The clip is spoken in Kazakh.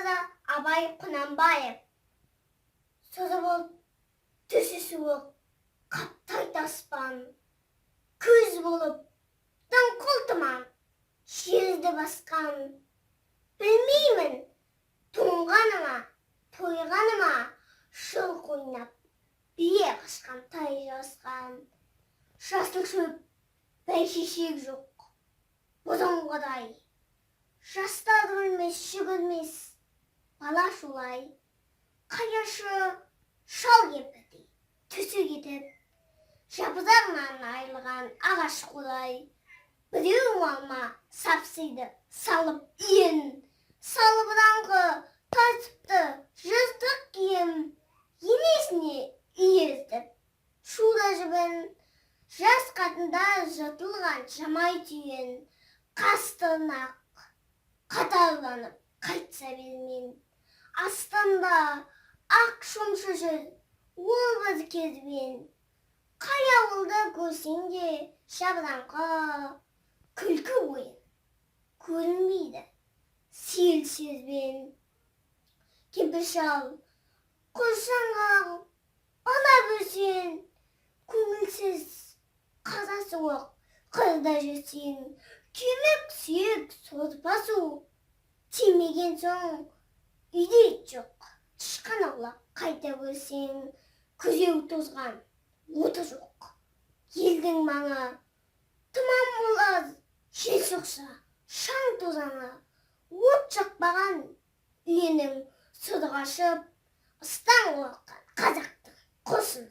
жаза Абай Құнанбаев. Сөзі бол түсі суық, қаптайды аспан. Көз болып дымқыл тұман, жерді басқан. Білмеймін, туңғаныма, тойғаныма, шылқ ойнап, бие қашқан тай жасқан. Жасыл шөп, бәйшешек жоқ, бұзыңғыдай. Жастар өлмес, жүгірмес, бала шулай. Қаяшы шал кемпірдей түсі кетіп, жапырағынан айырылған ағаш құлай. Біреу алма сапсиды салып иін, салып бұраңғы тартыпты жыртық киім, енесіне иіртіп. Шуда жібін, жас қатында жыртылған жамай түйін, қастырнақ қатарланып қайтса бермен. Астында ақ шомшы жүр, ол бір керуен. Қай ауылды көрсең де жабыраңқы, күлкі ойын көрінбейді сел сезбен. Кемпір шал құрсанған бала бөсен, көңілсіз қара суық қырда жүрсең. Кемік сүйек сорпа су тимеген соң үйде жоқ. Тышқан аулап қайта көрсең, күзеу тозған оты жоқ. Елдің маңы тұман болар, жел соқса шаң тозаңы. От жақпаған үйенің сыры қашып, ыстан қорыққан қазақтың құрсын